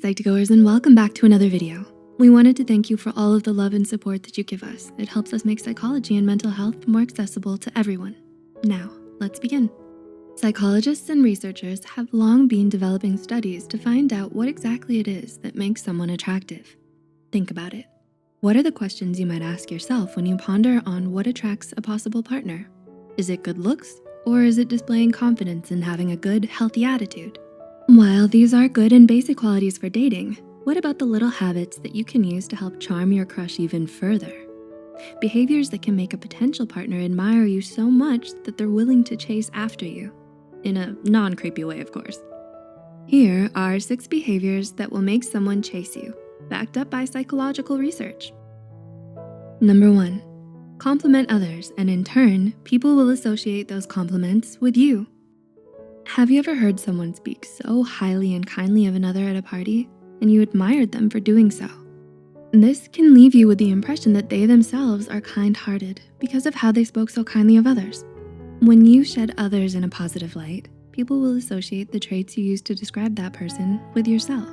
Psych2Goers, and welcome back to another video. We wanted to thank you for all of the love and support that you give us. It helps us make psychology and mental health more accessible to everyone. Now, let's begin. Psychologists and researchers have long been developing studies to find out what exactly it is that makes someone attractive. Think about it. What are the questions you might ask yourself when you ponder on what attracts a possible partner? Is it good looks, or is it displaying confidence and having a good, healthy attitude? While these are good and basic qualities for dating, what about the little habits that you can use to help charm your crush even further? Behaviors that can make a potential partner admire you so much that they're willing to chase after you. In a non-creepy way, of course. Here are 6 behaviors that will make someone chase you, backed up by psychological research. Number 1, compliment others, and in turn, people will associate those compliments with you. Have you ever heard someone speak so highly and kindly of another at a party, and you admired them for doing so? This can leave you with the impression that they themselves are kind-hearted because of how they spoke so kindly of others. When you shed others in a positive light, people will associate the traits you use to describe that person with yourself.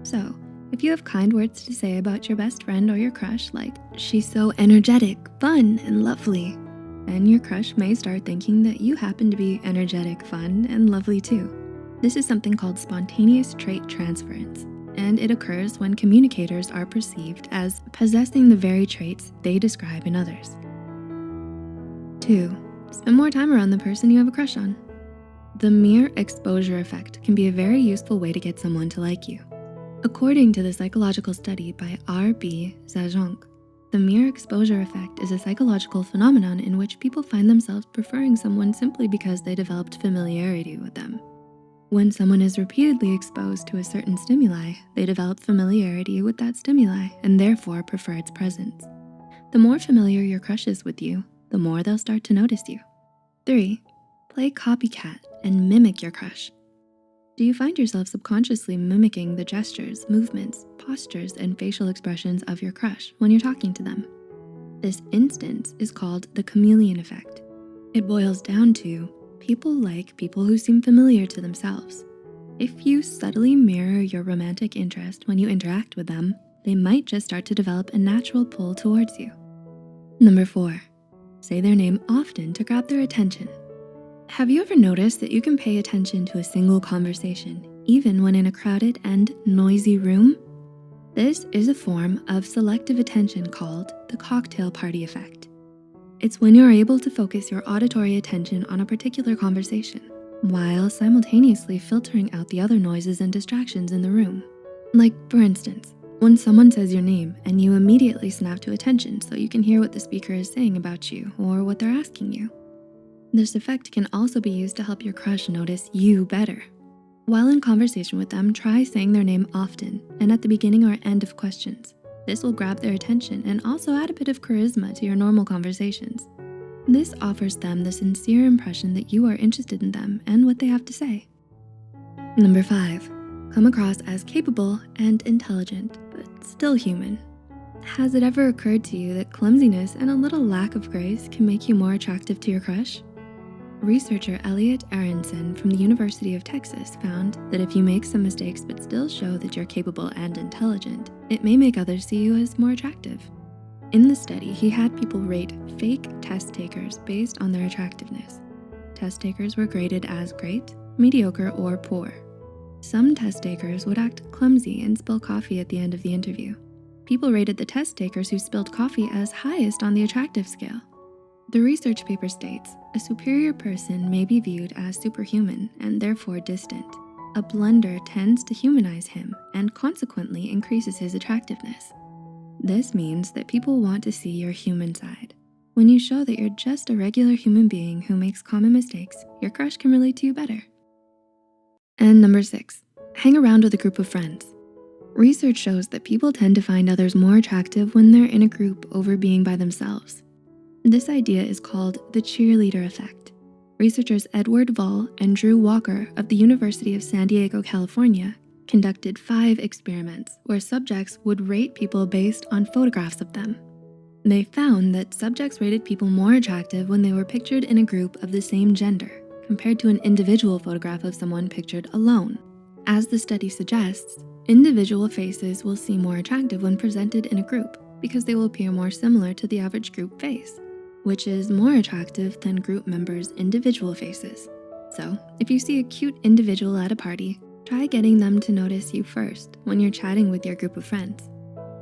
So, if you have kind words to say about your best friend or your crush, like, "She's so energetic, fun, and lovely," then your crush may start thinking that you happen to be energetic, fun, and lovely too. This is something called spontaneous trait transference, and it occurs when communicators are perceived as possessing the very traits they describe in others. 2, spend more time around the person you have a crush on. The mere exposure effect can be a very useful way to get someone to like you. According to the psychological study by R.B. Zajonc, the mere exposure effect is a psychological phenomenon in which people find themselves preferring someone simply because they developed familiarity with them. When someone is repeatedly exposed to a certain stimuli, they develop familiarity with that stimuli and therefore prefer its presence. The more familiar your crush is with you, the more they'll start to notice you. 3, play copycat and mimic your crush. Do you find yourself subconsciously mimicking the gestures, movements, postures, and facial expressions of your crush when you're talking to them? This instance is called the chameleon effect. It boils down to people like people who seem familiar to themselves. If you subtly mirror your romantic interest when you interact with them, they might just start to develop a natural pull towards you. Number 4, say their name often to grab their attention. Have you ever noticed that you can pay attention to a single conversation, even when in a crowded and noisy room? This is a form of selective attention called the cocktail party effect. It's when you're able to focus your auditory attention on a particular conversation, while simultaneously filtering out the other noises and distractions in the room. Like, for instance, when someone says your name and you immediately snap to attention so you can hear what the speaker is saying about you or what they're asking you. This effect can also be used to help your crush notice you better. While in conversation with them, try saying their name often and at the beginning or end of questions. This will grab their attention and also add a bit of charisma to your normal conversations. This offers them the sincere impression that you are interested in them and what they have to say. Number 5, come across as capable and intelligent, but still human. Has it ever occurred to you that clumsiness and a little lack of grace can make you more attractive to your crush? Researcher Elliot Aronson from the University of Texas found that if you make some mistakes but still show that you're capable and intelligent, it may make others see you as more attractive. In the study, he had people rate fake test takers based on their attractiveness. Test takers were graded as great, mediocre, or poor. Some test takers would act clumsy and spill coffee at the end of the interview. People rated the test takers who spilled coffee as highest on the attractive scale. The research paper states, a superior person may be viewed as superhuman and therefore distant. A blunder tends to humanize him and consequently increases his attractiveness. This means that people want to see your human side. When you show that you're just a regular human being who makes common mistakes, your crush can relate to you better. And number 6, hang around with a group of friends. Research shows that people tend to find others more attractive when they're in a group over being by themselves. This idea is called the cheerleader effect. Researchers Edward Vall and Drew Walker of the University of San Diego, California, conducted 5 experiments where subjects would rate people based on photographs of them. They found that subjects rated people more attractive when they were pictured in a group of the same gender, compared to an individual photograph of someone pictured alone. As the study suggests, Individual faces will seem more attractive when presented in a group because they will appear more similar to the average group face, which is more attractive than group members' individual faces. So, if you see a cute individual at a party, try getting them to notice you first when you're chatting with your group of friends.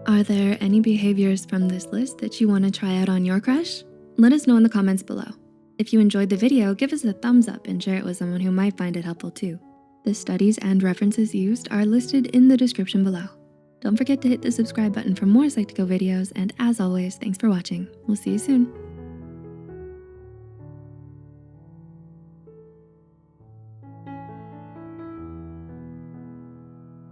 Are there any behaviors from this list that you want to try out on your crush? Let us know in the comments below. If you enjoyed the video, give us a thumbs up and share it with someone who might find it helpful too. The studies and references used are listed in the description below. Don't forget to hit the subscribe button for more Psych2Go videos, and as always, thanks for watching. We'll see you soon.